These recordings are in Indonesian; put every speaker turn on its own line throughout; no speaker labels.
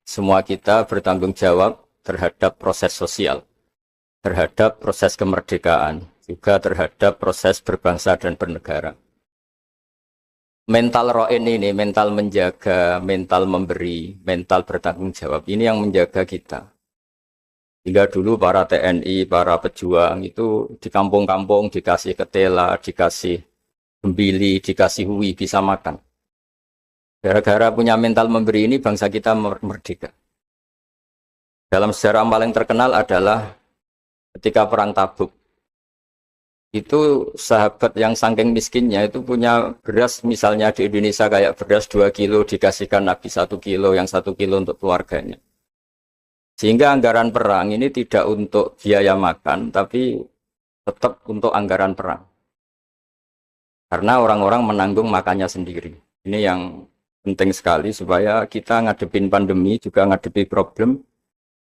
semua kita bertanggung jawab terhadap proses sosial, terhadap proses kemerdekaan, juga terhadap proses berbangsa dan bernegara. Mental ro'in ini, mental menjaga, mental memberi, mental bertanggung jawab, ini yang menjaga kita. Hingga dulu para TNI, para pejuang itu di kampung-kampung dikasih ketela, dikasih gembili, dikasih hui, bisa makan. Gara-gara punya mental memberi ini bangsa kita merdeka. Dalam sejarah paling terkenal adalah ketika perang Tabuk. Itu sahabat yang saking miskinnya itu punya beras misalnya di Indonesia kayak beras 2 kilo dikasihkan Nabi 1 kilo, yang 1 kilo untuk keluarganya. Sehingga anggaran perang ini tidak untuk biaya makan, tapi tetap untuk anggaran perang. Karena orang-orang menanggung makannya sendiri. Ini yang penting sekali supaya kita ngadepin pandemi, juga ngadepi problem.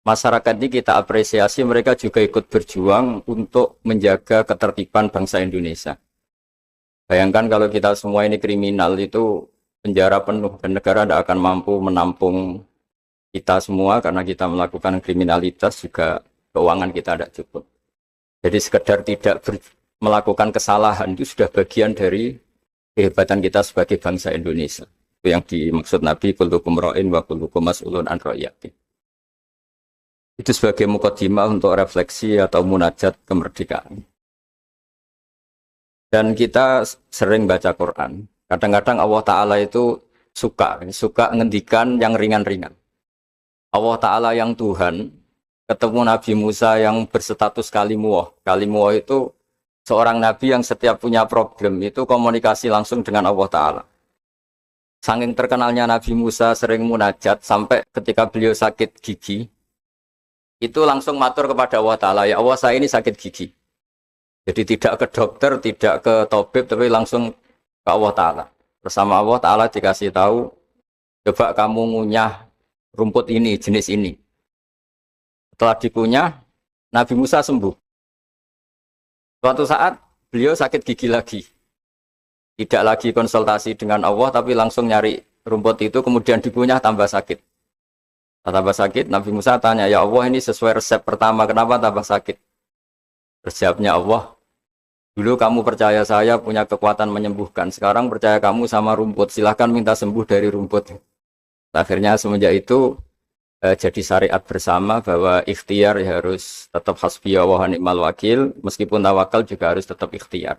Masyarakat ini kita apresiasi, mereka juga ikut berjuang untuk menjaga ketertiban bangsa Indonesia. Bayangkan kalau kita semua ini kriminal, itu penjara penuh dan negara tidak akan mampu menampung kita semua karena kita melakukan kriminalitas, juga keuangan kita tidak cukup. Jadi sekedar tidak melakukan kesalahan itu sudah bagian dari kehebatan kita sebagai bangsa Indonesia. Itu yang dimaksud Nabi, kullukum ra'in wa kullukum mas'ulun an ra'iyati. Itu sebagai mukadimah untuk refleksi atau munajat kemerdekaan. Dan kita sering baca Quran. Kadang-kadang Allah Ta'ala itu suka ngendikan yang ringan-ringan. Allah Ta'ala yang Tuhan ketemu Nabi Musa yang berstatus kalimuwah. Kalimuwah itu seorang Nabi yang setiap punya problem itu komunikasi langsung dengan Allah Ta'ala. Saking terkenalnya Nabi Musa sering munajat sampai ketika beliau sakit gigi, itu langsung matur kepada Allah Ta'ala, ya Allah saya ini sakit gigi. Jadi tidak ke dokter, tidak ke tabib, tapi langsung ke Allah Ta'ala. Bersama Allah Ta'ala dikasih tahu, coba kamu ngunyah rumput ini, jenis ini. Setelah dikunyah, Nabi Musa sembuh. Suatu saat beliau sakit gigi lagi. Tidak lagi konsultasi dengan Allah, tapi langsung nyari rumput itu, kemudian dikunyah tambah sakit. Tambah sakit, Nabi Musa tanya, ya Allah ini sesuai resep pertama, kenapa tambah sakit? Resepnya Allah, dulu kamu percaya saya punya kekuatan menyembuhkan, sekarang percaya kamu sama rumput, silahkan minta sembuh dari rumput. Akhirnya semenjak itu jadi syariat bersama bahwa ikhtiar ya harus tetap hasbiyallah wa ni'mal wakil, meskipun tawakal juga harus tetap ikhtiar.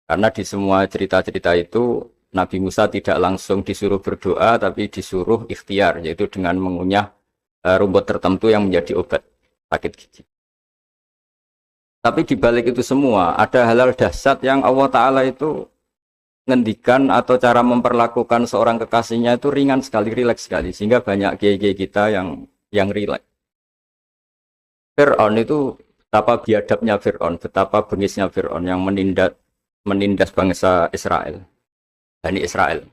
Karena di semua cerita-cerita itu Nabi Musa tidak langsung disuruh berdoa, tapi disuruh ikhtiar, yaitu dengan mengunyah rumput tertentu yang menjadi obat sakit gigi. Tapi di balik itu semua ada hal-hal dahsyat yang Allah Ta'ala itu ngendikan atau cara memperlakukan seorang kekasihnya itu ringan sekali, rileks sekali, sehingga banyak kiai-kiai kita yang rileks. Fir'aun itu betapa biadabnya Fir'aun, betapa bengisnya Fir'aun yang menindas bangsa Israel, Bani Israel.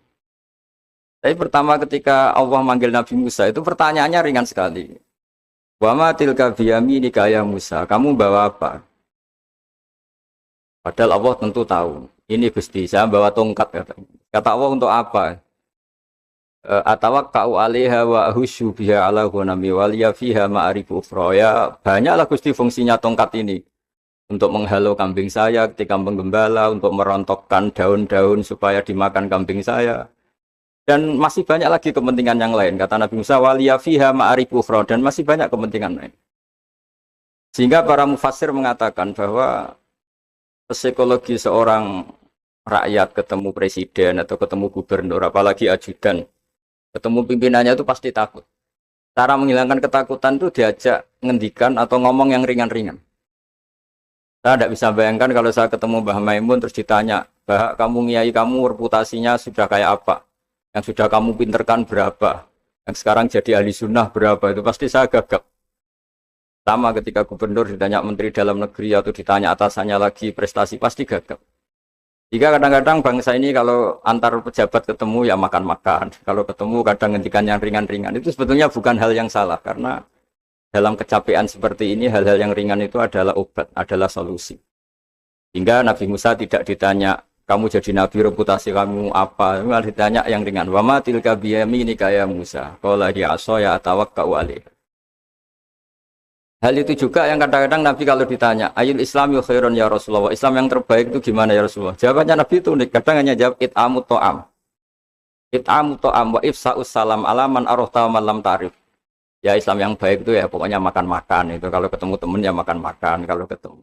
Tapi pertama ketika Allah manggil Nabi Musa itu pertanyaannya ringan sekali. Wa ma tilka biyaminika ya Musa, kamu bawa apa? Padahal Allah tentu tahu. Ini Gusti, saya bawa tongkat. Kata Allah untuk apa? Atawakka'u 'alaiha wa ahusyu biha 'ala ghanami waliya fiha ma'arifu ukhra. Ya, banyaklah Gusti fungsinya tongkat ini. Untuk menghalau kambing saya ketika menggembala, untuk merontokkan daun-daun supaya dimakan kambing saya. Dan masih banyak lagi kepentingan yang lain. Kata Nabi Musa, waliya fiha ma'arifu ukhra, dan masih banyak kepentingan lain. Sehingga para mufassir mengatakan bahwa psikologi seorang rakyat ketemu presiden atau ketemu gubernur, apalagi ajudan, ketemu pimpinannya itu pasti takut. Cara menghilangkan ketakutan itu diajak ngendikan atau ngomong yang ringan-ringan. Saya tidak bisa bayangkan kalau saya ketemu Mbah Maimun terus ditanya, Mbah, kamu ngiai kamu reputasinya sudah kayak apa? Yang sudah kamu pinterkan berapa? Yang sekarang jadi ahli sunnah berapa? Itu pasti saya gagap. Sama ketika gubernur ditanya menteri dalam negeri atau ditanya atasannya lagi prestasi, pasti gagap. Jika kadang-kadang bangsa ini kalau antar pejabat ketemu ya makan-makan. Kalau ketemu kadang ngendikan yang ringan-ringan. Itu sebetulnya bukan hal yang salah. Karena dalam kecapean seperti ini hal-hal yang ringan itu adalah obat, adalah solusi. Hingga Nabi Musa tidak ditanya kamu jadi nabi reputasi kamu apa? Malah ditanya yang ringan. Wa ma tilka biyaminika ya Musa. Qala hiya asaya atawakkau alaiha. Hal itu juga yang kadang-kadang Nabi kalau ditanya, ayul Islam yu khairun ya Rasulullah, Islam yang terbaik itu gimana ya Rasulullah? Jawabannya Nabi itu unik, kadang hanya jawab it'amu to'am. It'amu to'am wa ifsa'us salam alaman arofta malam tarif. Ya Islam yang baik itu ya pokoknya makan-makan, itu kalau ketemu temen ya makan-makan, kalau ketemu.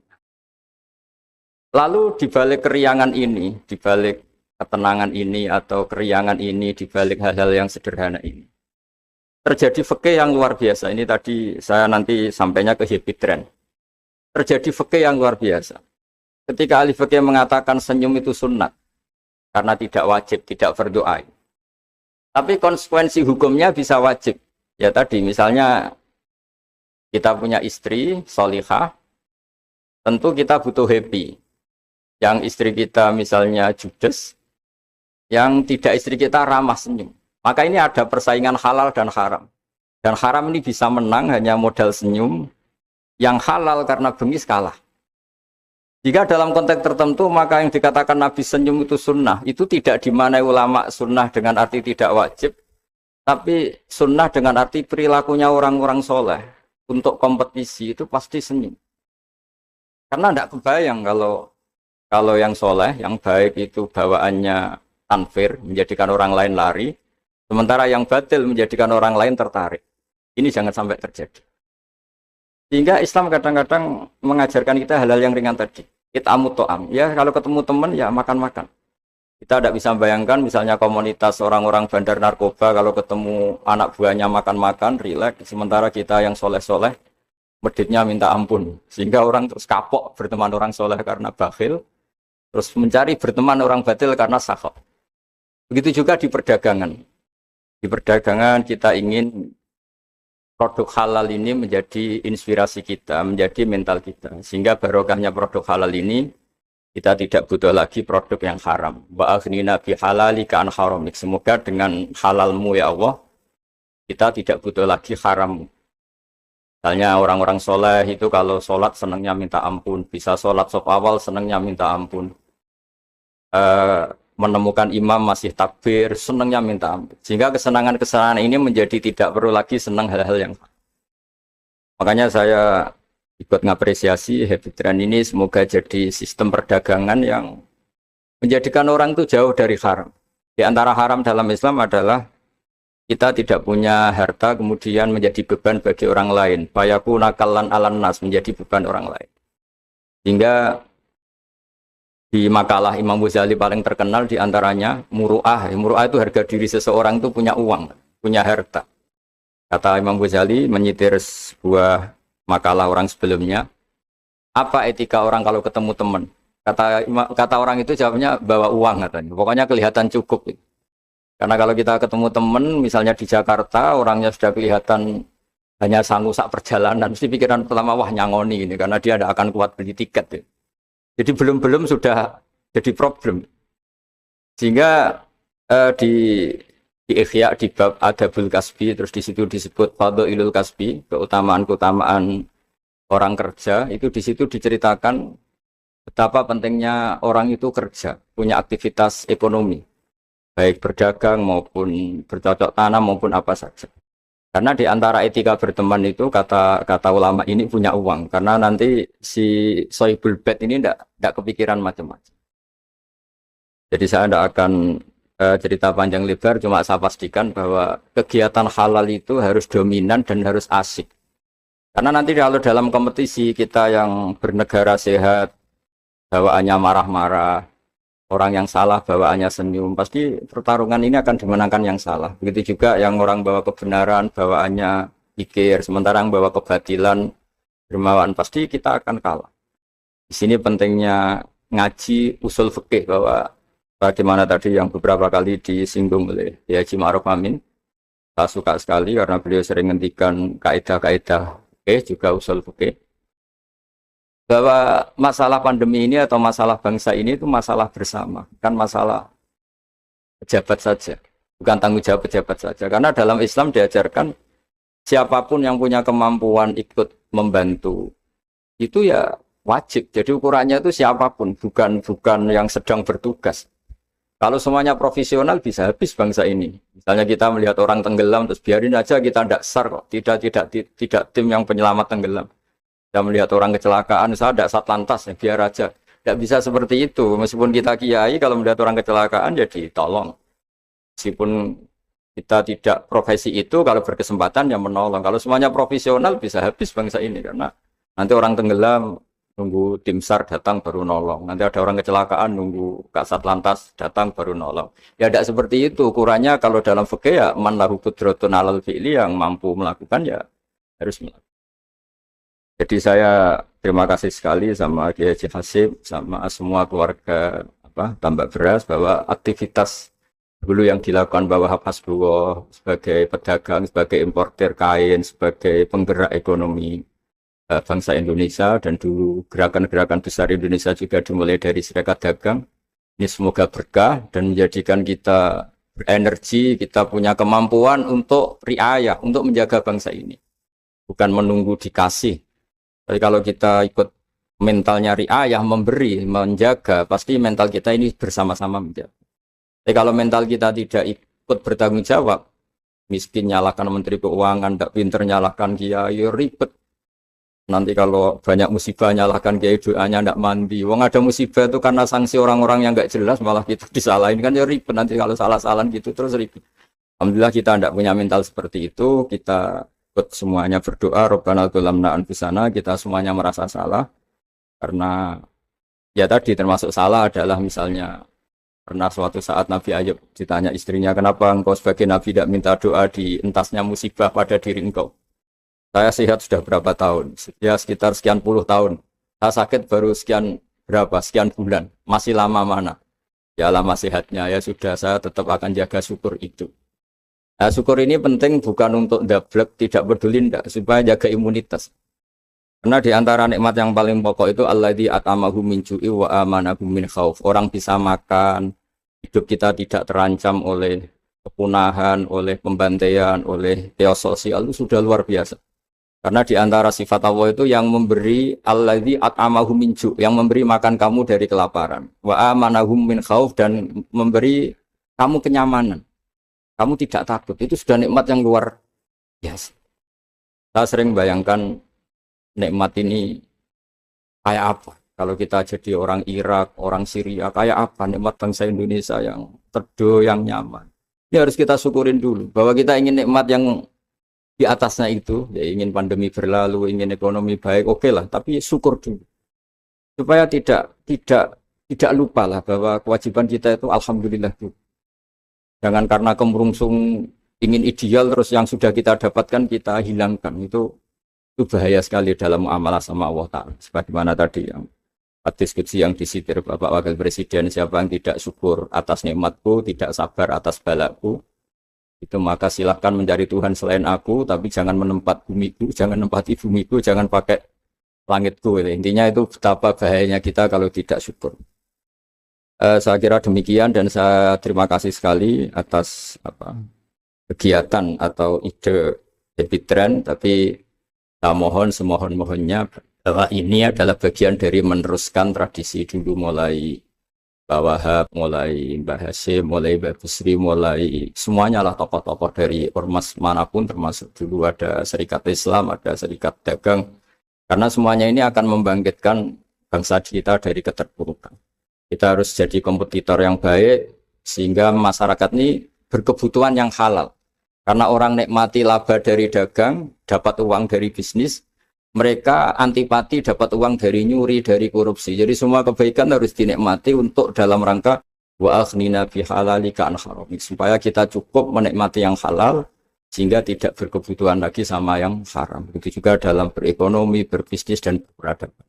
Lalu dibalik keriangan ini, dibalik ketenangan ini atau keriangan ini, dibalik hal-hal yang sederhana ini, terjadi fikih yang luar biasa. Ini tadi saya nanti sampainya ke habit trend. Terjadi fikih yang luar biasa. Ketika ahli fikih mengatakan senyum itu sunnat karena tidak wajib, tidak fardhu ain. Tapi konsekuensi hukumnya bisa wajib. Ya tadi misalnya kita punya istri solihah, tentu kita butuh happy. Yang istri kita misalnya judes, yang tidak istri kita ramah senyum. Maka ini ada persaingan halal dan haram. Dan haram ini bisa menang hanya modal senyum. Yang halal karena bengis kalah. Jika dalam konteks tertentu, maka yang dikatakan Nabi senyum itu sunnah. Itu tidak dimanai ulama sunnah dengan arti tidak wajib. Tapi sunnah dengan arti perilakunya orang-orang soleh. Untuk kompetisi itu pasti senyum. Karena tidak kebayang kalau yang soleh, yang baik itu bawaannya tanfir, menjadikan orang lain lari. Sementara yang batil menjadikan orang lain tertarik. Ini jangan sampai terjadi. Sehingga Islam kadang-kadang mengajarkan kita hal-hal yang ringan tadi. It'amu to'am. Ya kalau ketemu teman ya makan-makan. Kita tidak bisa bayangkan misalnya komunitas orang-orang bandar narkoba kalau ketemu anak buahnya makan-makan, rileks. Sementara kita yang soleh-soleh, meditnya minta ampun. Sehingga orang terus kapok berteman orang soleh karena bakhil. Terus mencari berteman orang batil karena sakhab. Begitu juga di perdagangan. Di perdagangan kita ingin produk halal ini menjadi inspirasi kita, menjadi mental kita. Sehingga barokahnya produk halal ini, kita tidak butuh lagi produk yang haram. Wa aghnina bi halalika an haramik. Semoga dengan halalmu ya Allah, kita tidak butuh lagi haram. Misalnya orang-orang soleh itu kalau sholat senangnya minta ampun. Bisa sholat saf awal senangnya minta ampun. Menemukan imam masih takbir, senangnya minta ampun. Sehingga kesenangan-kesenangan ini menjadi tidak perlu lagi senang hal-hal yang. Makanya saya ikut ngapresiasi habit trend ini, semoga jadi sistem perdagangan yang menjadikan orang itu jauh dari haram. Di antara haram dalam Islam adalah kita tidak punya harta kemudian menjadi beban bagi orang lain. Fayaku nakalan alan nas, menjadi beban orang lain. Sehingga di makalah Imam Ghazali paling terkenal diantaranya muru'ah. Muru'ah itu harga diri seseorang itu punya uang, punya harta. Kata Imam Ghazali menyitir sebuah makalah orang sebelumnya, apa etika orang kalau ketemu teman? Kata orang itu jawabnya bawa uang katanya. Pokoknya kelihatan cukup. Karena kalau kita ketemu teman, misalnya di Jakarta, orangnya sudah kelihatan hanya sanggup sak perjalanan, mesti pikiran pertama wah nyangoni ini, karena dia tidak akan kuat beli tiket. Ya. Jadi belum sudah jadi problem. Sehingga di Ikhya di bab Adabul Kasbi, terus di situ disebut Fadhailul Kasbi, keutamaan-keutamaan orang kerja, itu di situ diceritakan betapa pentingnya orang itu kerja, punya aktivitas ekonomi, baik berdagang maupun bercocok tanam maupun apa saja. Karena di antara etika berteman itu kata ulama ini punya uang, karena nanti si sohibul bed ini tidak kepikiran macam-macam. Jadi saya tidak akan cerita panjang lebar, cuma saya pastikan bahwa kegiatan halal itu harus dominan dan harus asik. Karena nanti kalau dalam kompetisi kita yang bernegara sehat, bawaannya marah-marah, orang yang salah bawaannya senyum, pasti pertarungan ini akan dimenangkan yang salah. Begitu juga yang orang bawa kebenaran bawaannya pikir, sementara yang bawa kebatilan dermawan, pasti kita akan kalah. Di sini pentingnya ngaji usul fikih, bahwa bagaimana tadi yang beberapa kali disinggung oleh Haji Ma'ruf Amin. Saya suka sekali karena beliau sering ngendikan kaidah-kaidah fikih juga usul fikih. Bahwa masalah pandemi ini atau masalah bangsa ini itu masalah bersama, bukan masalah pejabat saja, bukan tanggung jawab pejabat saja. Karena dalam Islam diajarkan siapapun yang punya kemampuan ikut membantu, itu ya wajib. Jadi ukurannya itu siapapun, bukan yang sedang bertugas. Kalau semuanya profesional bisa habis bangsa ini. Misalnya kita melihat orang tenggelam terus biarin aja kita tidak SAR kok. Tidak tim yang penyelamat tenggelam. Kita melihat orang kecelakaan, saya tidak Satlantas ya biar aja. Tidak bisa seperti itu. Meskipun kita kiai kalau melihat orang kecelakaan ya ditolong. Meskipun kita tidak profesi itu, kalau berkesempatan ya menolong. Kalau semuanya profesional bisa habis bangsa ini karena nanti orang tenggelam nunggu tim SAR datang baru nolong. Nanti ada orang kecelakaan nunggu Kasat Lantas datang baru nolong. Ya tidak seperti itu. Ukurannya kalau dalam fikih ya man lahu qudratun alal fi'li, yang mampu melakukan ya harus melakukan. Jadi saya terima kasih sekali sama Kiai Haji Hasyim sama semua keluarga Tambak Beras bahwa aktivitas dulu yang dilakukan bahwa Hasbullah sebagai pedagang, sebagai importer kain, sebagai penggerak ekonomi bangsa Indonesia, dan dulu gerakan-gerakan besar Indonesia juga dimulai dari Serikat Dagang. Ini semoga berkah dan menjadikan kita berenergi, kita punya kemampuan untuk riayah, untuk menjaga bangsa ini. Bukan menunggu dikasih. Tapi kalau kita ikut mentalnya riayah, memberi, menjaga, pasti mental kita ini bersama-sama menjaga. Tapi kalau mental kita tidak ikut bertanggung jawab, miskin nyalahkan Menteri Keuangan, tidak pinter nyalahkan kiai, ribet. Nanti kalau banyak musibah nyalahkan kiai, doanya tidak mandi. Wong ada musibah itu karena sanksi orang-orang yang nggak jelas, malah kita disalahin kan ya ribet. Nanti kalau salah-salahan gitu terus ribet. Alhamdulillah kita tidak punya mental seperti itu. Kita ikut semuanya berdoa, Rabbana dzalamna anfusana, kita semuanya merasa salah. Karena ya tadi termasuk salah adalah misalnya pernah suatu saat Nabi Ayub ditanya istrinya, kenapa engkau sebagai Nabi tidak minta doa di entasnya musibah pada diri engkau? Saya sehat sudah berapa tahun? Ya sekitar sekian puluh tahun. Saya sakit baru sekian bulan. Masih lama mana? Ya lama sehatnya. Ya sudah, saya tetap akan jaga syukur itu. Nah, syukur ini penting bukan untuk dablek, tidak peduli enggak, supaya jaga imunitas. Karena di antara nikmat yang paling pokok itu alladzi at'amahu min ju'i wa amanahu min khauf. Orang bisa makan, hidup kita tidak terancam oleh kepunahan, oleh pembantaian, oleh chaos sosial, itu sudah luar biasa. Karena di antara sifat Allah itu yang memberi alladzi at'amahu min ju', yang memberi makan kamu dari kelaparan. Wa amanahum min khauf, dan memberi kamu kenyamanan. Kamu tidak takut. Itu sudah nikmat yang luar biasa. Saya sering bayangkan nikmat ini kayak apa. Kalau kita jadi orang Irak, orang Syria, kayak apa nikmat bangsa Indonesia yang teduh, yang nyaman. Ini harus kita syukurin dulu. Bahwa kita ingin nikmat yang di atasnya itu, ya ingin pandemi berlalu, ingin ekonomi baik, oke lah, tapi syukur dulu. Supaya tidak lupa lah bahwa kewajiban kita itu alhamdulillah dulu. Jangan karena kemerungsung ingin ideal terus yang sudah kita dapatkan kita hilangkan. Itu bahaya sekali dalam muamalah sama Allah Ta'ala. Sebagaimana tadi yang diskusi yang disitir Bapak Wakil Presiden, siapa yang tidak syukur atas nikmatku, tidak sabar atas balaku, itu maka silahkan mencari Tuhan selain aku, tapi jangan menempat bumiku, jangan menempati bumiku, jangan pakai langitku. Intinya itu betapa bahayanya kita kalau tidak syukur. Saya kira demikian, dan saya terima kasih sekali atas kegiatan atau ide Happy Trend, tapi saya mohon semohon-mohonnya bahwa ini adalah bagian dari meneruskan tradisi dulu, mulai Pak Wahab, mulai Mbah Hasyim, mulai Mbah Busri, mulai semuanya lah tokoh-tokoh dari ormas manapun, termasuk dulu ada Serikat Islam, ada Serikat Dagang, karena semuanya ini akan membangkitkan bangsa kita dari keterpurukan. Kita harus jadi kompetitor yang baik sehingga masyarakat ini berkebutuhan yang halal. Karena orang nikmati laba dari dagang, dapat uang dari bisnis, mereka antipati dapat uang dari nyuri, dari korupsi. Jadi semua kebaikan harus dinikmati untuk dalam rangka wa aghnina bi halalika an harami, supaya kita cukup menikmati yang halal sehingga tidak berkebutuhan lagi sama yang haram. Begitu juga dalam berekonomi, berbisnis dan berperadaban.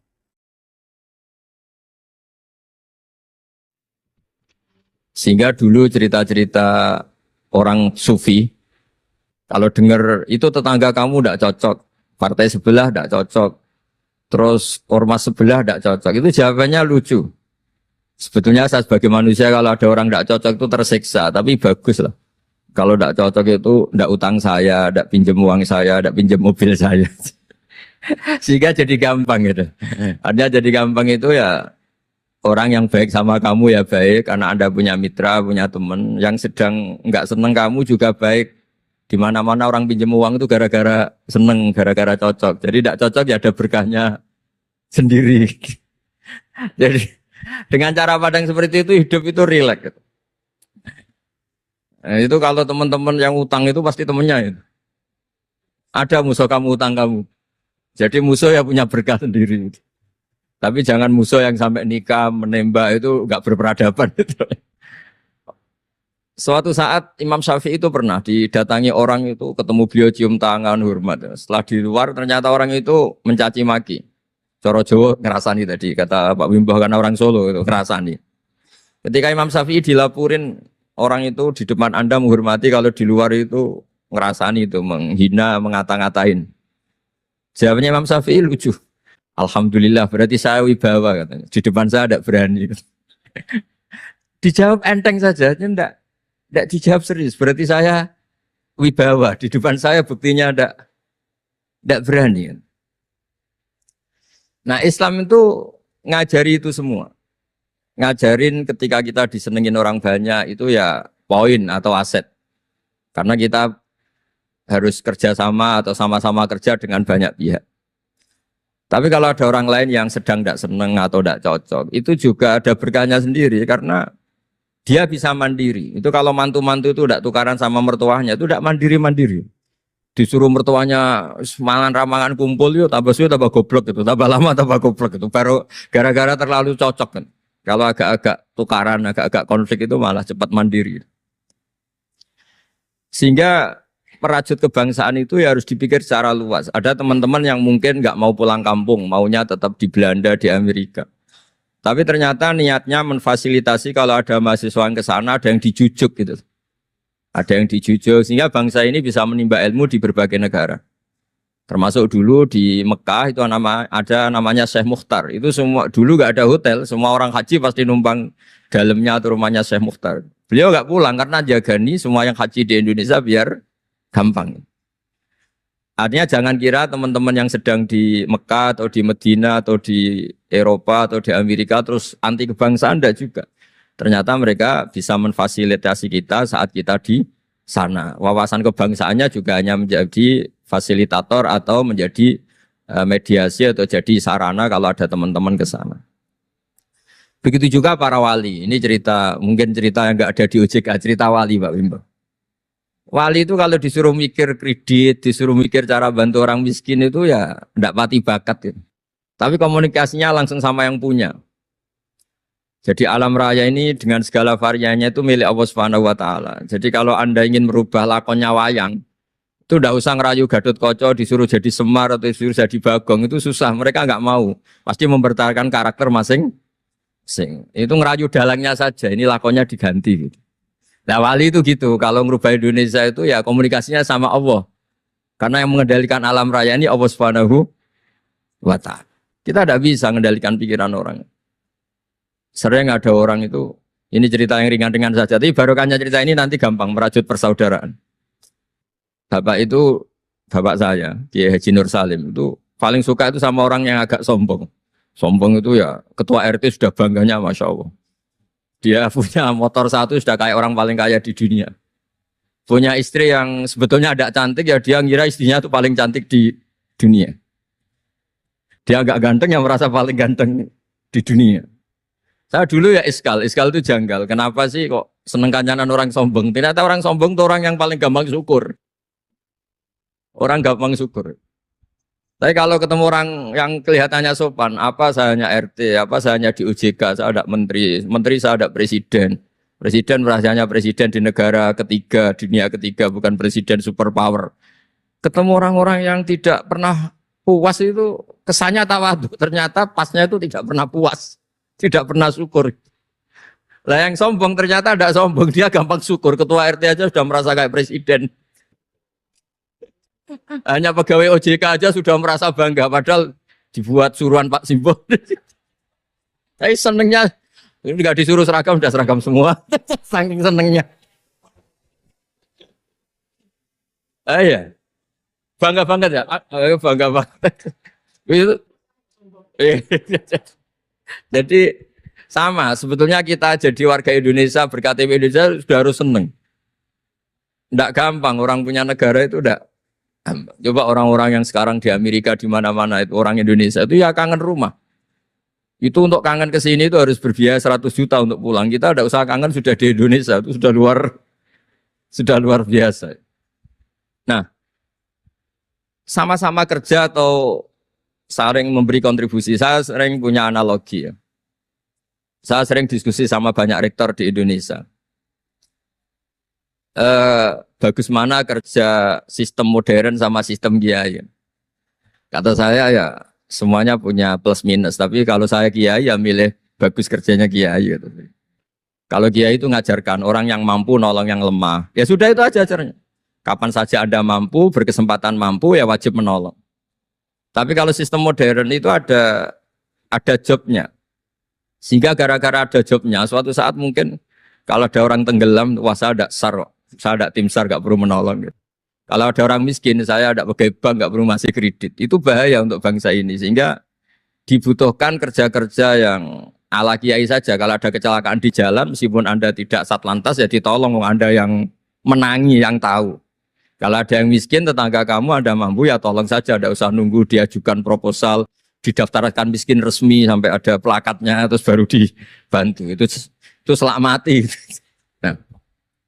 Sehingga dulu cerita-cerita orang sufi, kalau dengar itu tetangga kamu tidak cocok, partai sebelah tidak cocok, terus ormas sebelah tidak cocok, itu jawabannya lucu. Sebetulnya saya sebagai manusia kalau ada orang tidak cocok itu tersiksa, tapi bagus lah. Kalau tidak cocok itu tidak utang saya, tidak pinjam uang saya, tidak pinjam mobil saya. Sehingga jadi gampang gitu. Artinya jadi gampang itu ya orang yang baik sama kamu ya baik karena Anda punya mitra, punya teman yang sedang nggak seneng kamu juga baik. Di mana-mana orang pinjam uang itu gara-gara seneng, gara-gara cocok. Jadi tidak cocok ya ada berkahnya sendiri. Jadi dengan cara pandang seperti itu hidup itu rileks gitu. Nah, itu kalau teman-teman yang utang itu pasti temennya itu. Ada musuh kamu utang kamu. Jadi musuh yang punya berkah sendiri. Tapi jangan musuh yang sampai nikah, menembak itu nggak berperadaban. Gitu. Suatu saat Imam Syafi'i itu pernah didatangi orang itu, ketemu beliau cium tangan, hormat. Setelah di luar ternyata orang itu mencaci maki. Coro Jawa ngerasani tadi, kata Pak Wimbah karena orang Solo itu ngerasani. Ketika Imam Syafi'i dilaporin orang itu di depan Anda menghormati, kalau di luar itu ngerasani itu, menghina, mengata-ngatain. Jawabnya Imam Syafi'i lucu. Alhamdulillah, berarti saya wibawa katanya. Di depan saya tidak berani. Dijawab enteng saja, tidak dijawab serius. Berarti saya wibawa. Di depan saya buktinya tidak berani. Nah Islam itu ngajari itu semua. Ngajarin ketika kita disenengin orang banyak itu ya poin atau aset. Karena kita harus kerjasama atau sama-sama kerja dengan banyak pihak. Tapi kalau ada orang lain yang sedang tidak seneng atau tidak cocok, itu juga ada berkahnya sendiri karena dia bisa mandiri. Itu kalau mantu-mantu itu tidak tukaran sama mertuanya, itu tidak mandiri-mandiri. Disuruh mertuanya mangan ramangan kumpul yuk, tambah suwe tambah goblok gitu, tambah lama tambah goblok itu. Baru gara-gara terlalu cocok kan. Kalau agak-agak tukaran, agak-agak konflik itu malah cepat mandiri. Sehingga merajut kebangsaan itu ya harus dipikir secara luas. Ada teman-teman yang mungkin nggak mau pulang kampung, maunya tetap di Belanda, di Amerika. Tapi ternyata niatnya memfasilitasi kalau ada mahasiswa yang ke sana, ada yang dijujuk gitu. Ada yang dijujuk, sehingga bangsa ini bisa menimba ilmu di berbagai negara. Termasuk dulu di Mekah itu ada namanya Syekh Mukhtar. Itu semua dulu nggak ada hotel, semua orang haji pasti numpang dalamnya atau rumahnya Syekh Mukhtar. Beliau nggak pulang karena jagani semua yang haji di Indonesia biar gampang. Artinya jangan kira teman-teman yang sedang di Mekah atau di Medina atau di Eropa atau di Amerika terus anti kebangsaan, enggak juga. Ternyata mereka bisa memfasilitasi kita saat kita di sana. Wawasan kebangsaannya juga hanya menjadi fasilitator atau menjadi mediasi atau jadi sarana kalau ada teman-teman ke sana. Begitu juga para wali. Ini cerita, mungkin cerita yang enggak ada di OJK, cerita wali Pak Wimbo. Wali itu kalau disuruh mikir kredit, disuruh mikir cara bantu orang miskin itu ya enggak pati bakat gitu. Tapi komunikasinya langsung sama yang punya. Jadi alam raya ini dengan segala variannya itu milik Allah Subhanahu wa taala. Jadi kalau Anda ingin merubah lakonnya wayang, itu enggak usah ngerayu Gatotkaca disuruh jadi Semar atau disuruh jadi Bagong, itu susah, mereka enggak mau. Pasti mempertahankan karakter masing-masing. Itu ngerayu dalangnya saja, ini lakonnya diganti gitu. Nah wali itu gitu, kalau merubah Indonesia itu ya komunikasinya sama Allah. Karena yang mengendalikan alam raya ini Allah Subhanahu wa ta'ala. Kita tidak bisa mengendalikan pikiran orang. Sering ada orang itu, ini cerita yang ringan-ringan saja, tapi barokahnya cerita ini nanti gampang merajut persaudaraan. Bapak itu, bapak saya, Kiai Haji Nur Salim, itu paling suka itu sama orang yang agak sombong. Sombong itu ya, ketua RT sudah bangganya Masya Allah. Dia punya motor satu sudah kayak orang paling kaya di dunia. Punya istri yang sebetulnya ada cantik ya dia ngira istrinya itu paling cantik di dunia. Dia agak ganteng yang merasa paling ganteng di dunia. Saya dulu ya iskal itu janggal. Kenapa sih kok seneng kancanan orang sombong? Ternyata orang sombong itu orang yang paling gampang syukur. Orang gampang syukur. Tapi kalau ketemu orang yang kelihatannya sopan, apa saya hanya RT, apa saya hanya di OJK, saya ada menteri saya ada presiden. Presiden merasanya presiden di negara ketiga, dunia ketiga, bukan presiden superpower. Ketemu orang-orang yang tidak pernah puas itu kesannya tawadhu, ternyata pasnya itu tidak pernah puas, tidak pernah syukur. Lah yang sombong ternyata tidak sombong, dia gampang syukur. Ketua RT aja sudah merasa kayak presiden. Hanya pegawai OJK aja sudah merasa bangga, padahal dibuat suruhan Pak Simbo. Tapi senengnya, ini nggak disuruh seragam, sudah seragam semua. Saking senengnya. Ya. Bangga banget ya, bangga banget. Itu, jadi sama. Sebetulnya kita jadi warga Indonesia berKTP Indonesia sudah harus seneng. Tidak gampang orang punya negara itu udah. Coba orang-orang yang sekarang di Amerika di mana-mana itu orang Indonesia itu ya kangen rumah. Itu untuk kangen ke sini itu harus berbiaya 100 juta untuk pulang. Kita tidak usah kangen sudah di Indonesia itu sudah luar biasa. Nah, sama-sama kerja atau saling memberi kontribusi. Saya sering punya analogi ya. Saya sering diskusi sama banyak rektor di Indonesia. Bagus mana kerja sistem modern sama sistem kiai. Kata saya ya semuanya punya plus minus. Tapi kalau saya kiai ya milih bagus kerjanya kiai. Gitu. Kalau kiai itu ngajarkan orang yang mampu nolong yang lemah. Ya sudah itu aja ajarnya. Kapan saja Anda mampu, berkesempatan mampu ya wajib menolong. Tapi kalau sistem modern itu ada jobnya. Sehingga gara-gara ada jobnya, suatu saat mungkin kalau ada orang tenggelam, wah saya ada SAR, saya ada tim SAR gak perlu menolong. Gitu. Kalau ada orang miskin, saya ada pegawai bank gak perlu ngasih kredit. Itu bahaya untuk bangsa ini. Sehingga dibutuhkan kerja-kerja yang ala kiai saja. Kalau ada kecelakaan di jalan, meskipun Anda tidak satlantas, ya ditolong Anda yang menangi, yang tahu. Kalau ada yang miskin, tetangga kamu Anda mampu, ya tolong saja. Tidak usah nunggu diajukan proposal, didaftarkan miskin resmi, sampai ada plakatnya, terus baru dibantu. Itu selak mati. Nah,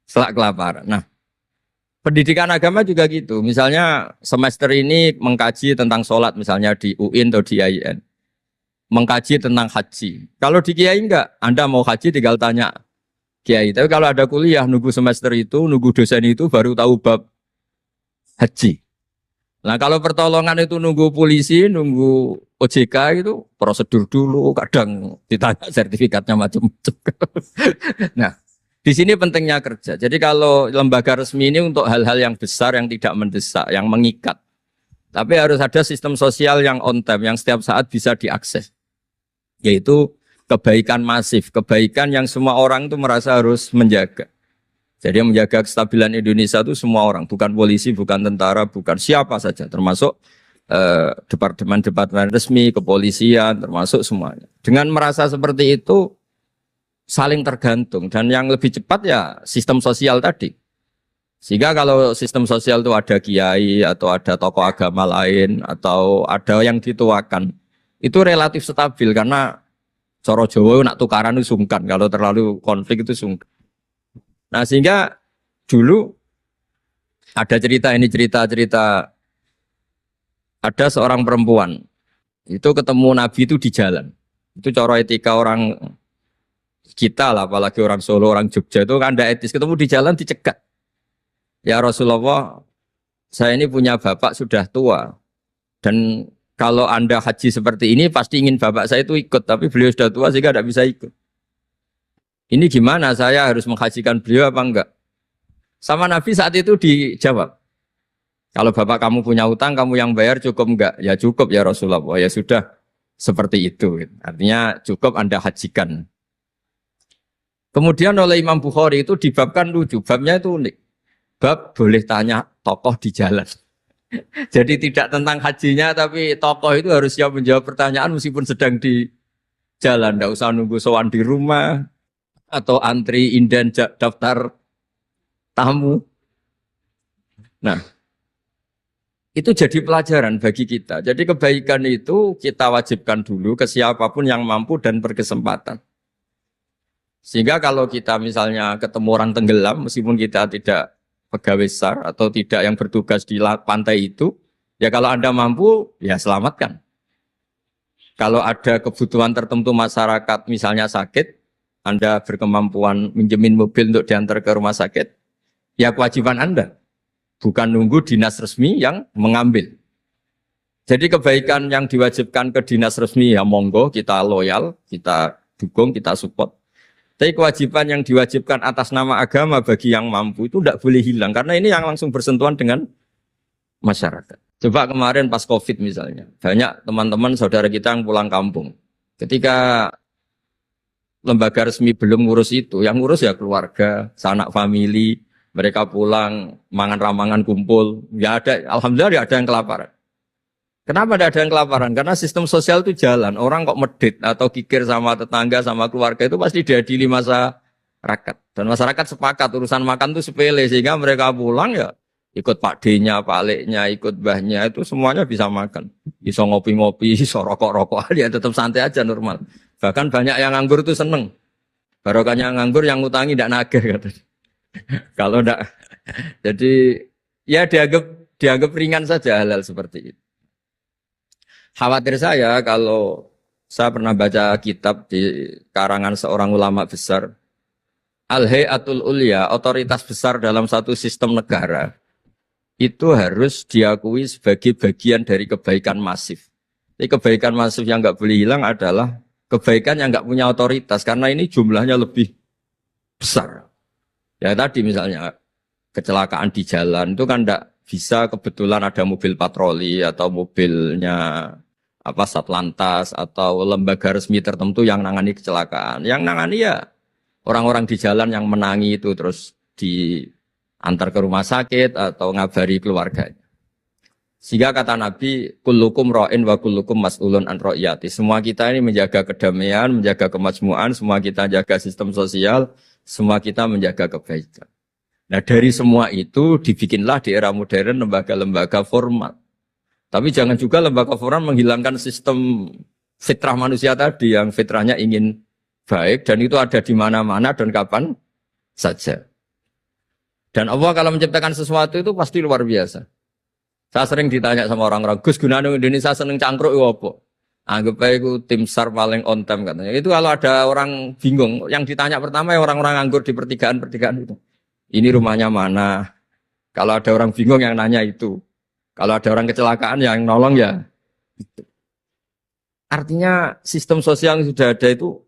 selak kelaparan. Nah, pendidikan agama juga gitu. Misalnya semester ini mengkaji tentang sholat, misalnya di UIN atau di IAIN. Mengkaji tentang haji. Kalau di kiai enggak, Anda mau haji tinggal tanya kiai. Tapi kalau ada kuliah, nunggu semester itu, nunggu dosen itu, baru tahu bab haji. Nah kalau pertolongan itu nunggu polisi, nunggu OJK itu prosedur dulu, kadang ditanya sertifikatnya macam-macam. Nah, di sini pentingnya kerja. Jadi kalau lembaga resmi ini untuk hal-hal yang besar, yang tidak mendesak, yang mengikat. Tapi harus ada sistem sosial yang on time, yang setiap saat bisa diakses. Yaitu kebaikan masif, kebaikan yang semua orang itu merasa harus menjaga. Jadi yang menjaga kestabilan Indonesia itu semua orang, bukan polisi, bukan tentara, bukan siapa saja, termasuk departemen-departemen resmi, kepolisian, termasuk semuanya. Dengan merasa seperti itu, saling tergantung. Dan yang lebih cepat ya sistem sosial tadi. Sehingga kalau sistem sosial itu ada kiai, atau ada tokoh agama lain, atau ada yang dituakan, itu relatif stabil, karena coro Jawa nak tukaran itu sungkan, kalau terlalu konflik itu sungkan. Nah sehingga dulu ada cerita ada seorang perempuan itu ketemu Nabi itu di jalan. Itu cara etika orang kita lah, apalagi orang Solo, orang Jogja itu kan ada etis, ketemu di jalan dicegat. Ya Rasulullah, saya ini punya bapak sudah tua dan kalau Anda haji seperti ini pasti ingin bapak saya itu ikut, tapi beliau sudah tua sehingga tidak bisa ikut. Ini gimana, saya harus menghajikan beliau apa enggak? Sama Nabi saat itu dijawab, kalau bapak kamu punya utang, kamu yang bayar cukup enggak? Ya cukup ya Rasulullah, ya sudah seperti itu. Artinya cukup Anda hajikan. Kemudian oleh Imam Bukhari itu dibabkan lucu, babnya itu unik. Bab boleh tanya tokoh di jalan. Jadi tidak tentang hajinya, tapi tokoh itu harus siap menjawab pertanyaan meskipun sedang di jalan. Tidak usah nunggu sowan di rumah, atau antri inden daftar tamu. Nah, itu jadi pelajaran bagi kita. Jadi kebaikan itu kita wajibkan dulu ke siapapun yang mampu dan berkesempatan. Sehingga kalau kita misalnya ketemu orang tenggelam, meskipun kita tidak pegawai SAR atau tidak yang bertugas di pantai itu, ya kalau Anda mampu, ya selamatkan. Kalau ada kebutuhan tertentu masyarakat, misalnya sakit, Anda berkemampuan minjemin mobil untuk diantar ke rumah sakit, ya kewajiban Anda. Bukan nunggu dinas resmi yang mengambil. Jadi kebaikan yang diwajibkan ke dinas resmi, ya monggo, kita loyal, kita dukung, kita support. Tapi kewajiban yang diwajibkan atas nama agama bagi yang mampu itu tidak boleh hilang. Karena ini yang langsung bersentuhan dengan masyarakat. Coba kemarin pas COVID misalnya, banyak teman-teman saudara kita yang pulang kampung. Ketika lembaga resmi belum ngurus itu, yang ngurus ya keluarga, sanak famili, Mereka pulang, mangan ramangan kumpul, nggak ada, alhamdulillah nggak ada yang kelaparan. Kenapa tidak ada yang kelaparan? Karena sistem sosial itu jalan. Orang kok medit atau kikir sama tetangga, sama keluarga itu pasti diadili masyarakat. Dan masyarakat sepakat urusan makan itu sepele. Sehingga mereka pulang ya ikut Pak D-nya, Pak Leknya, ikut Mbahnya, itu semuanya bisa makan. Bisa ngopi-ngopi, bisa rokok-rokok, ya tetap santai aja normal. Bahkan banyak yang nganggur itu seneng. Barokahnya nganggur yang ngutangi tidak nagih katanya. Kalau tidak, jadi ya dianggap ringan saja hal-hal seperti itu. Khawatir saya kalau saya pernah baca kitab di karangan seorang ulama besar, Al-Hayatul Ulya, otoritas besar dalam satu sistem negara, itu harus diakui sebagai bagian dari kebaikan masif. Jadi kebaikan masif yang nggak boleh hilang adalah kebaikan yang nggak punya otoritas, karena ini jumlahnya lebih besar. Ya tadi misalnya kecelakaan di jalan itu kan tidak bisa kebetulan ada mobil patroli atau mobilnya Satlantas atau lembaga resmi tertentu yang nangani kecelakaan. Yang nangani ya orang-orang di jalan yang menangi itu terus diantar ke rumah sakit atau ngabari keluarganya. Sehingga kata Nabi, kullukum ra'in wa kullukum mas'ulun an ra'iyati. Semua kita ini menjaga kedamaian, menjaga kemajmuan, semua kita jaga sistem sosial, semua kita menjaga kebaikan. Nah dari semua itu dibikinlah di era modern lembaga-lembaga formal. Tapi jangan juga lembaga formal menghilangkan sistem fitrah manusia tadi yang fitrahnya ingin baik dan itu ada di mana-mana dan kapan saja. Dan Allah kalau menciptakan sesuatu itu pasti luar biasa. Saya sering ditanya sama orang-orang, Gus gunane Indonesia seneng cangkruk itu apa? Anggap aja itu tim SAR paling on time katanya. Itu kalau ada orang bingung, yang ditanya pertama ya orang-orang nganggur di pertigaan-pertigaan itu. Ini rumahnya mana? Kalau ada orang bingung yang nanya itu. Kalau ada orang kecelakaan yang nolong ya. Artinya sistem sosial yang sudah ada itu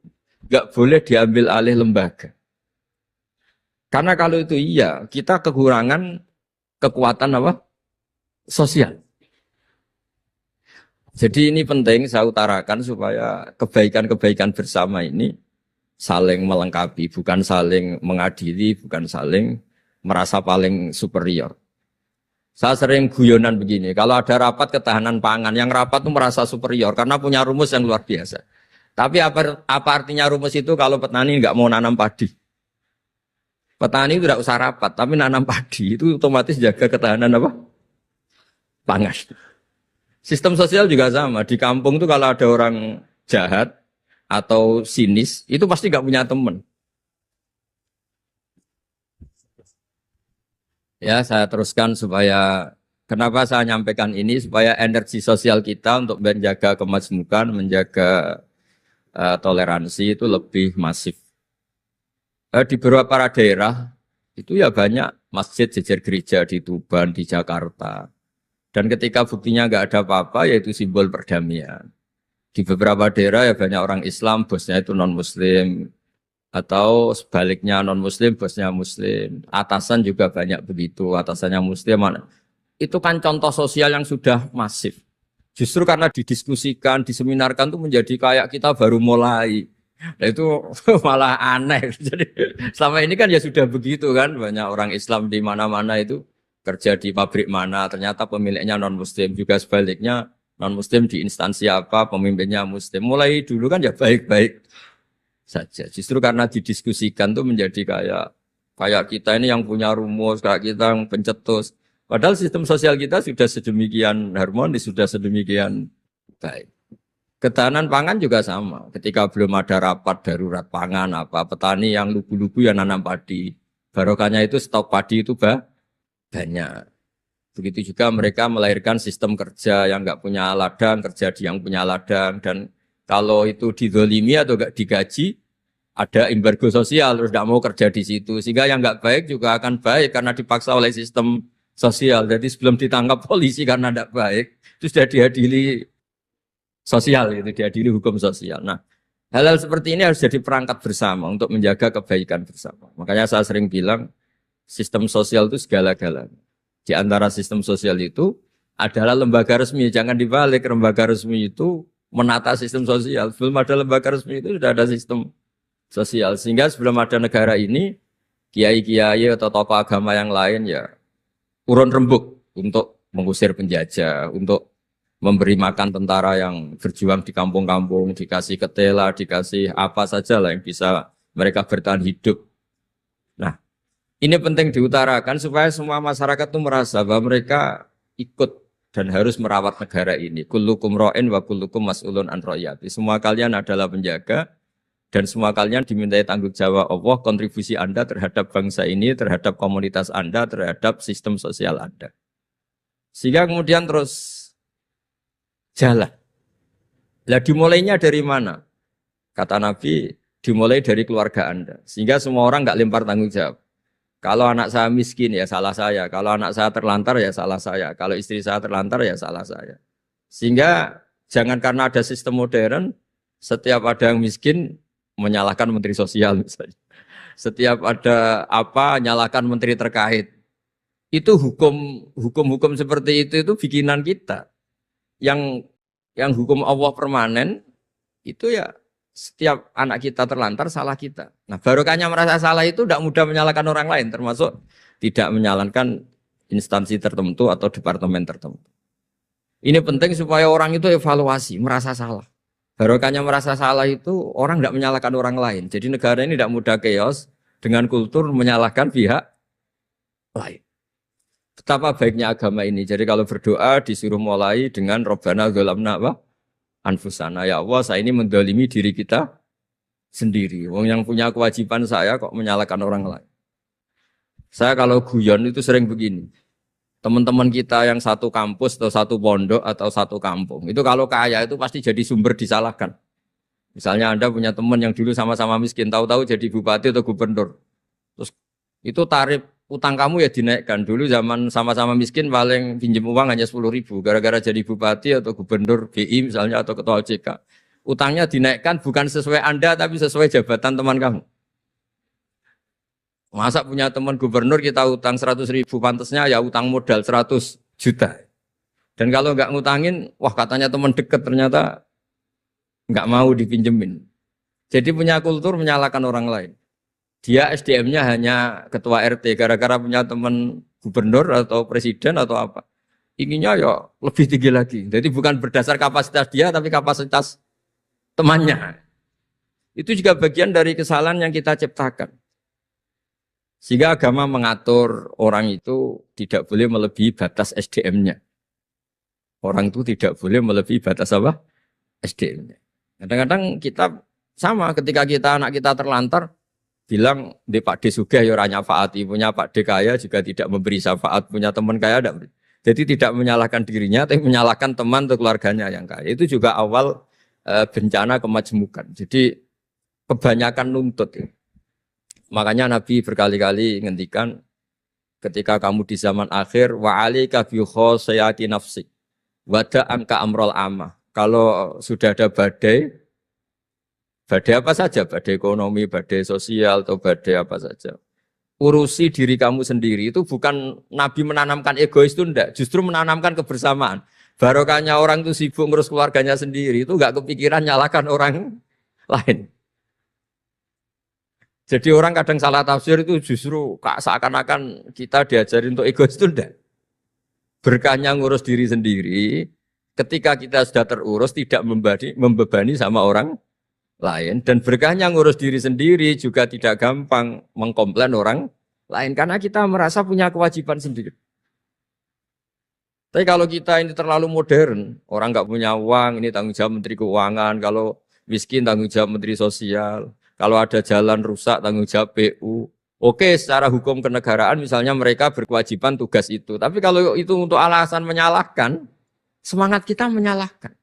nggak boleh diambil alih lembaga. Karena kalau itu iya, kita kekurangan kekuatan apa? Sosial. Jadi ini penting saya utarakan supaya kebaikan-kebaikan bersama ini saling melengkapi, bukan saling mengadili, bukan saling merasa paling superior. Saya sering guyonan begini, kalau ada rapat ketahanan pangan, yang rapat itu merasa superior karena punya rumus yang luar biasa. Tapi apa artinya rumus itu kalau petani nggak mau nanam padi? Petani itu tidak usah rapat, tapi nanam padi itu otomatis jaga ketahanan apa? Pangan. Sistem sosial juga sama. Di kampung itu kalau ada orang jahat atau sinis, itu pasti nggak punya teman. Ya, saya teruskan supaya kenapa saya nyampaikan ini supaya energi sosial kita untuk menjaga kemajmukan, menjaga toleransi itu lebih masif. Di beberapa daerah itu ya banyak masjid jejer gereja di Tuban, di Jakarta. Dan ketika buktinya nggak ada apa-apa, yaitu simbol perdamaian. Di beberapa daerah ya banyak orang Islam, bosnya itu non-Muslim. Atau sebaliknya non-Muslim, bosnya Muslim. Atasan juga banyak begitu, atasannya Muslim. Itu kan contoh sosial yang sudah masif. Justru karena didiskusikan, diseminarkan itu menjadi kayak kita baru mulai. Nah itu malah aneh. Jadi selama ini kan ya sudah begitu kan. Banyak orang Islam di mana-mana itu kerja di pabrik mana, ternyata pemiliknya non-Muslim. Juga sebaliknya non-Muslim di instansi apa, pemimpinnya Muslim. Mulai dulu kan ya baik-baik saja. Justru karena didiskusikan tuh menjadi kayak kita ini yang punya rumus, kayak kita yang pencetus. Padahal sistem sosial kita sudah sedemikian harmonis, sudah sedemikian baik. Ketahanan pangan juga sama. Ketika belum ada rapat darurat pangan apa, petani yang lugu-lugu yang nanam padi. Barokahnya itu stok padi itu banyak. Begitu juga mereka melahirkan sistem kerja yang nggak punya ladang, kerja di yang punya ladang. Dan kalau itu dizolimi atau nggak digaji, ada embargo sosial, terus nggak mau kerja di situ. Sehingga yang nggak baik juga akan baik karena dipaksa oleh sistem sosial. Jadi sebelum ditangkap polisi karena nggak baik, itu sudah diadili sosial, itu diadili hukum sosial. Nah, hal-hal seperti ini harus jadi perangkat bersama untuk menjaga kebaikan bersama. Makanya saya sering bilang, sistem sosial itu segala-galanya. Di antara sistem sosial itu adalah lembaga resmi. Jangan dibalik, lembaga resmi itu menata sistem sosial. Sebelum ada lembaga resmi itu sudah ada sistem sosial. Sehingga sebelum ada negara ini, kiai-kiai atau tokoh agama yang lain ya urun rembuk untuk mengusir penjajah, untuk memberi makan tentara yang berjuang di kampung-kampung, dikasih ketela, dikasih apa saja lah yang bisa mereka bertahan hidup. Nah, ini penting diutarakan supaya semua masyarakat itu merasa bahwa mereka ikut dan harus merawat negara ini. Kullukum ra'in wa kullukum mas'ulun an ra'iyati. Semua kalian adalah penjaga dan semua kalian dimintai tanggung jawab Allah, kontribusi Anda terhadap bangsa ini, terhadap komunitas Anda, terhadap sistem sosial Anda. Sehingga kemudian terus jalan. Lah dimulainya dari mana? Kata Nabi, dimulai dari keluarga Anda. Sehingga semua orang nggak lempar tanggung jawab. Kalau anak saya miskin ya salah saya. Kalau anak saya terlantar ya salah saya. Kalau istri saya terlantar ya salah saya. Sehingga jangan karena ada sistem modern, setiap ada yang miskin menyalahkan menteri sosial misalnya. Setiap ada apa nyalahkan menteri terkait. Itu hukum seperti itu bikinan kita. Yang hukum Allah permanen itu ya setiap anak kita terlantar salah kita. Nah barokahnya merasa salah itu tidak mudah menyalahkan orang lain, termasuk tidak menyalahkan instansi tertentu atau departemen tertentu. Ini penting supaya orang itu evaluasi, merasa salah. Barokahnya merasa salah itu orang tidak menyalahkan orang lain. Jadi negara ini tidak mudah chaos dengan kultur menyalahkan pihak lain. Betapa baiknya agama ini. Jadi kalau berdoa disuruh mulai dengan Rabbana dzalamna apa? Anfusana. Ya Allah, saya ini mendolimi diri kita sendiri. Wong yang punya kewajiban saya kok menyalahkan orang lain. Saya kalau guyon itu sering begini. Teman-teman kita yang satu kampus atau satu pondok atau satu kampung. Itu kalau kaya itu pasti jadi sumber disalahkan. Misalnya Anda punya teman yang dulu sama-sama miskin. Tahu-tahu jadi bupati atau gubernur. Terus itu tarif utang kamu ya dinaikkan. Dulu zaman sama-sama miskin paling pinjam uang hanya 10.000. Gara-gara jadi bupati atau gubernur BI misalnya atau ketua OJK. Utangnya dinaikkan bukan sesuai Anda tapi sesuai jabatan teman kamu. Masa punya teman gubernur kita utang 100.000 pantasnya ya utang modal 100 juta. Dan kalau nggak ngutangin, wah katanya teman dekat ternyata nggak mau dipinjemin. Jadi punya kultur menyalahkan orang lain. Dia SDM-nya hanya ketua RT gara-gara punya teman gubernur atau presiden atau apa. Inginnya ya lebih tinggi lagi. Jadi bukan berdasar kapasitas dia tapi kapasitas temannya. Itu juga bagian dari kesalahan yang kita ciptakan. Sehingga agama mengatur orang itu tidak boleh melebihi batas SDM-nya. Orang itu tidak boleh melebihi batas apa? SDM-nya. Kadang-kadang kita sama ketika anak kita terlantar bilang di Pak D sugih ya ora nyafaati, punya Pak D kaya juga tidak memberi syafaat, punya teman kaya tidak. Jadi tidak menyalahkan dirinya tapi menyalahkan teman atau keluarganya yang kaya. Itu juga awal bencana kemajmukan. Jadi kebanyakan nuntut ya. Makanya Nabi berkali-kali ngendikan ketika kamu di zaman akhir wa alika bi khosayati nafsik wada angka amrol amah. Kalau sudah ada badai apa saja, badai ekonomi, badai sosial atau badai apa saja. Urusi diri kamu sendiri itu bukan Nabi menanamkan egois itu enggak, justru menanamkan kebersamaan. Barokahnya orang itu sibuk ngurus keluarganya sendiri itu enggak kepikiran nyalakan orang lain. Jadi orang kadang salah tafsir itu justru seakan-akan kita diajarin untuk egois itu enggak. Berkahnya ngurus diri sendiri, ketika kita sudah terurus tidak membebani sama orang lain. Dan berkahnya ngurus diri sendiri juga tidak gampang mengkomplain orang lain. Karena kita merasa punya kewajiban sendiri. Tapi kalau kita ini terlalu modern, orang nggak punya uang, ini tanggung jawab Menteri Keuangan. Kalau miskin tanggung jawab Menteri Sosial. Kalau ada jalan rusak tanggung jawab PU. Oke, secara hukum kenegaraan misalnya mereka berkewajiban tugas itu. Tapi kalau itu untuk alasan menyalahkan, semangat kita menyalahkan.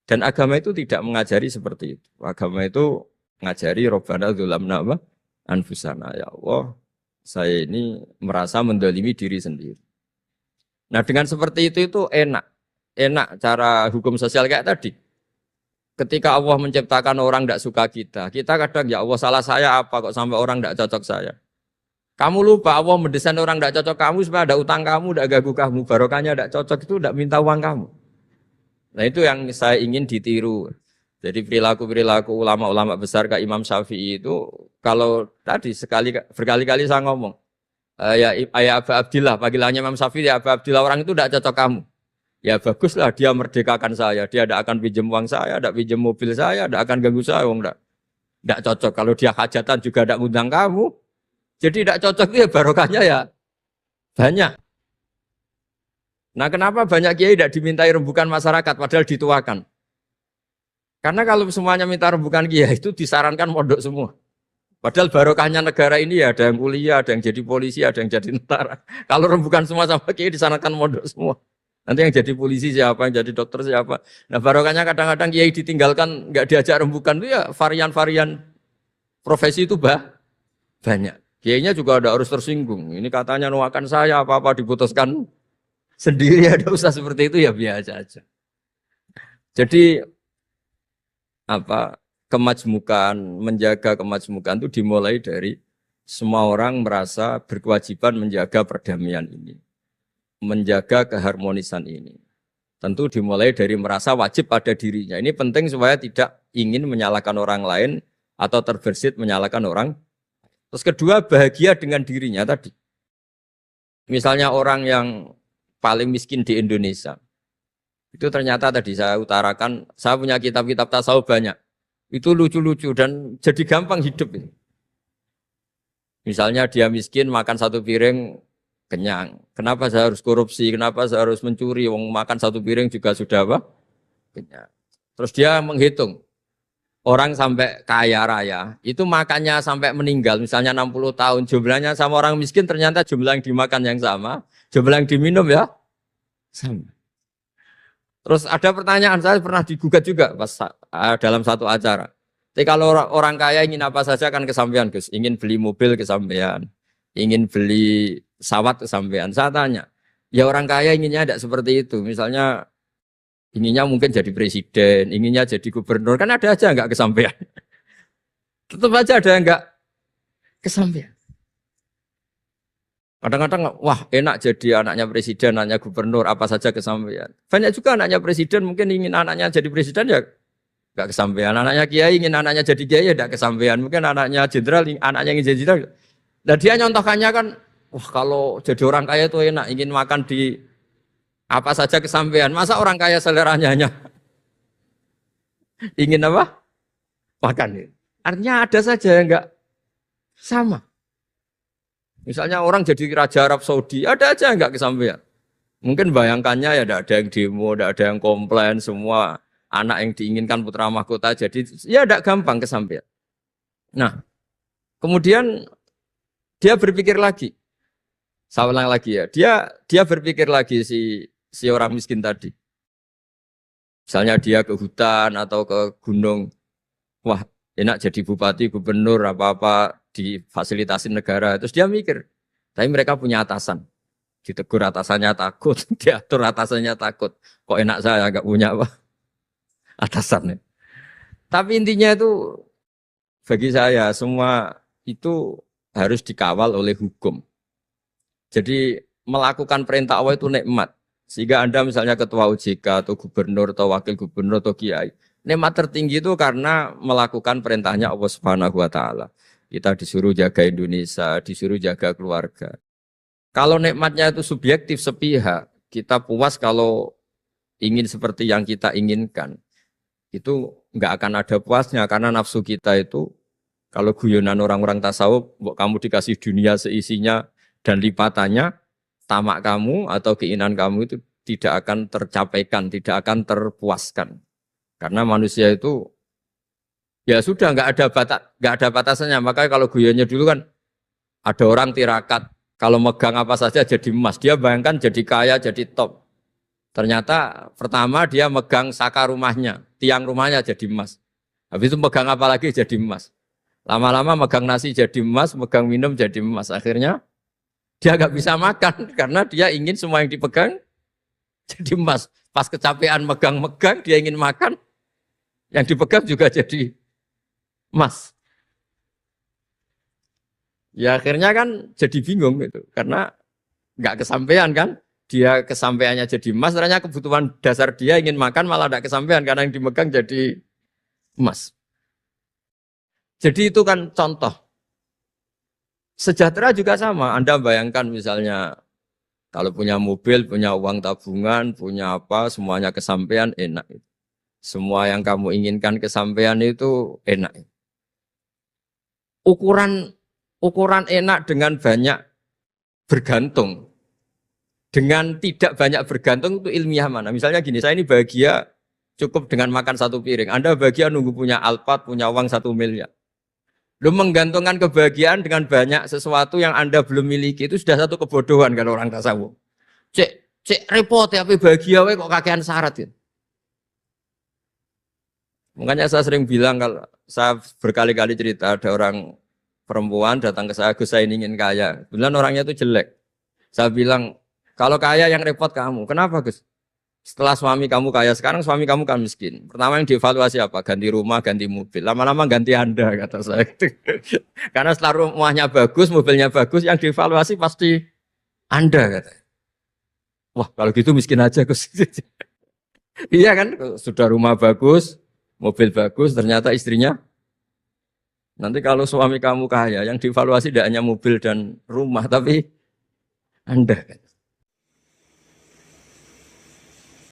Dan agama itu tidak mengajari seperti itu. Agama itu mengajari Rabbana dzalamna anfusana. Ya Allah, saya ini merasa mendolimi diri sendiri. Nah dengan seperti itu enak. Enak cara hukum sosial kayak tadi. Ketika Allah menciptakan orang tidak suka kita kadang ya Allah salah saya apa kok sampai orang tidak cocok saya. Kamu lupa Allah mendesain orang tidak cocok kamu supaya ada utang kamu, tidak ganggu kamu. Barokahnya tidak cocok itu tidak minta uang kamu. Nah itu yang saya ingin ditiru. Jadi perilaku-perilaku ulama-ulama besar kayak Imam Syafi'i itu kalau tadi berkali-kali saya ngomong, ya Aba Abdillah, panggilannya Imam Syafi'i ya Aba Abdillah, orang itu tidak cocok kamu. Ya baguslah dia merdekakan saya, dia tidak akan pinjam uang saya, tidak pinjam mobil saya, tidak akan ganggu saya, wong tidak cocok. Kalau dia hajatan juga tidak ngundang kamu, jadi tidak cocok itu ya barokahnya ya banyak. Nah kenapa banyak kiai tidak dimintai rembukan masyarakat padahal dituakan? Karena kalau semuanya minta rembukan kiai itu disarankan mondok semua. Padahal barokahnya negara ini ya ada yang kuliah, ada yang jadi polisi, ada yang jadi tentara. Kalau rembukan semua sama kiai disarankan mondok semua. Nanti yang jadi polisi siapa, yang jadi dokter siapa. Nah barokahnya kadang-kadang kiai ditinggalkan, nggak diajak rembukan itu ya varian-varian profesi itu banyak. Kiainya juga ada harus tersinggung. Ini katanya nuakan saya, apa-apa diputuskan sendiri, ada usah seperti itu ya biasa aja. Jadi apa kemajmukan, menjaga kemajmukan itu dimulai dari semua orang merasa berkewajiban menjaga perdamaian ini, menjaga keharmonisan ini. Tentu dimulai dari merasa wajib pada dirinya. Ini penting supaya tidak ingin menyalahkan orang lain atau terbersit menyalahkan orang. Terus kedua, bahagia dengan dirinya tadi. Misalnya orang yang paling miskin di Indonesia, itu ternyata tadi saya utarakan, saya punya kitab-kitab tasawuf banyak. Itu lucu-lucu dan jadi gampang hidup ini. Misalnya dia miskin makan satu piring kenyang. Kenapa saya harus korupsi? Kenapa saya harus mencuri? Wong makan satu piring juga sudah apa? Kenyang. Terus dia menghitung. Orang sampai kaya raya, itu makannya sampai meninggal, misalnya 60 tahun, jumlahnya sama orang miskin ternyata jumlah yang dimakan yang sama, jumlah yang diminum ya sama. Terus ada pertanyaan, saya pernah digugat juga pas dalam satu acara. Tapi kalau orang kaya ingin apa saja kan kesampean, Gus. Ingin beli mobil kesampean, ingin beli pesawat kesampean. Saya tanya, ya orang kaya inginnya tidak seperti itu. Misalnya inginnya mungkin jadi presiden, inginnya jadi gubernur, kan ada aja nggak kesampean. Tetap aja ada yang nggak kesampean. Kadang-kadang, wah enak jadi anaknya presiden, anaknya gubernur, apa saja kesampaian. Banyak juga anaknya presiden mungkin ingin anaknya jadi presiden ya nggak kesampaian. Anaknya kiai ingin anaknya jadi kiai ya nggak kesampaian. Mungkin anaknya jenderal, anaknya ingin jadi jenderal. Nah dia nyontohkannya kan, wah kalau jadi orang kaya itu enak, ingin makan di apa saja kesampaian. Masa orang kaya seleranya hanya ingin apa? Makan. Artinya ada saja yang nggak sama. Misalnya orang jadi raja Arab Saudi, ada aja nggak kesampaian. Mungkin bayangkannya ya tidak ada yang demo, tidak ada yang komplain, semua anak yang diinginkan putra mahkota jadi ya tidak gampang kesampaian. Nah, kemudian dia berpikir lagi, saya ulang lagi ya, dia berpikir lagi si orang miskin tadi. Misalnya dia ke hutan atau ke gunung, wah enak jadi bupati, gubernur, apa-apa difasilitasi negara. Terus dia mikir, tapi mereka punya atasan. Ditegur atasannya takut, diatur atasannya takut. Kok enak saya nggak punya apa? Atasannya. Tapi intinya itu, bagi saya semua itu harus dikawal oleh hukum. Jadi melakukan perintah Allah itu nikmat. Sehingga Anda misalnya ketua OJK atau gubernur atau wakil gubernur atau kiai, nikmat tertinggi itu karena melakukan perintahnya Allah Subhanahu wa taala. Kita disuruh jaga Indonesia, disuruh jaga keluarga. Kalau nikmatnya itu subjektif sepihak, kita puas kalau ingin seperti yang kita inginkan. Itu enggak akan ada puasnya karena nafsu kita itu kalau guyonan orang-orang tasawuf, kamu dikasih dunia seisinya dan lipatannya, tamak kamu atau keinginan kamu itu tidak akan tercapaikan, tidak akan terpuaskan. Karena manusia itu ya sudah nggak ada batasannya. Makanya kalau guyonnya dulu kan ada orang tirakat, kalau megang apa saja jadi emas. Dia bayangkan jadi kaya, jadi top. Ternyata pertama dia megang saka rumahnya, tiang rumahnya jadi emas. Habis itu megang apa lagi jadi emas. Lama-lama megang nasi jadi emas, megang minum jadi emas. Akhirnya dia nggak bisa makan karena dia ingin semua yang dipegang jadi emas. Pas kecapean megang-megang, dia ingin makan, yang dipegang juga jadi emas. Ya akhirnya kan jadi bingung gitu, karena nggak kesampaian kan. Dia kesampaiannya jadi emas, ternyata kebutuhan dasar dia ingin makan malah tidak kesampaian karena yang dimegang jadi
emas. Jadi itu kan contoh. Sejahtera juga sama. Anda bayangkan misalnya kalau punya mobil, punya uang tabungan, punya apa, semuanya kesampaian enak. Semua yang kamu inginkan kesampaian itu enak. Ukuran enak dengan banyak bergantung. Dengan tidak banyak bergantung itu ilmiah mana? Misalnya gini, saya ini bahagia cukup dengan makan satu piring. Anda bahagia nunggu punya Alphard, punya uang 1 miliar. Lu menggantungkan kebahagiaan dengan banyak sesuatu yang Anda belum miliki itu sudah satu kebodohan kalau orang tasawuf. Cek repot ya, tapi bahagia we kok kakean syarat ya. Makanya saya sering bilang kalau saya berkali-kali cerita ada orang perempuan datang ke saya, Gus saya ingin kaya. Bilang orangnya itu jelek. Saya bilang kalau kaya yang repot kamu. Kenapa Gus? Setelah suami kamu kaya, sekarang suami kamu kan miskin. Pertama yang dievaluasi apa? Ganti rumah, ganti mobil. Lama-lama ganti Anda, kata saya. Karena setelah rumahnya bagus, mobilnya bagus, yang dievaluasi pasti Anda, kata. Wah, kalau gitu miskin aja, Gus. Iya kan? Sudah rumah bagus, mobil bagus, ternyata istrinya. Nanti kalau suami kamu kaya, yang dievaluasi tidak hanya mobil dan rumah, tapi Anda, kata.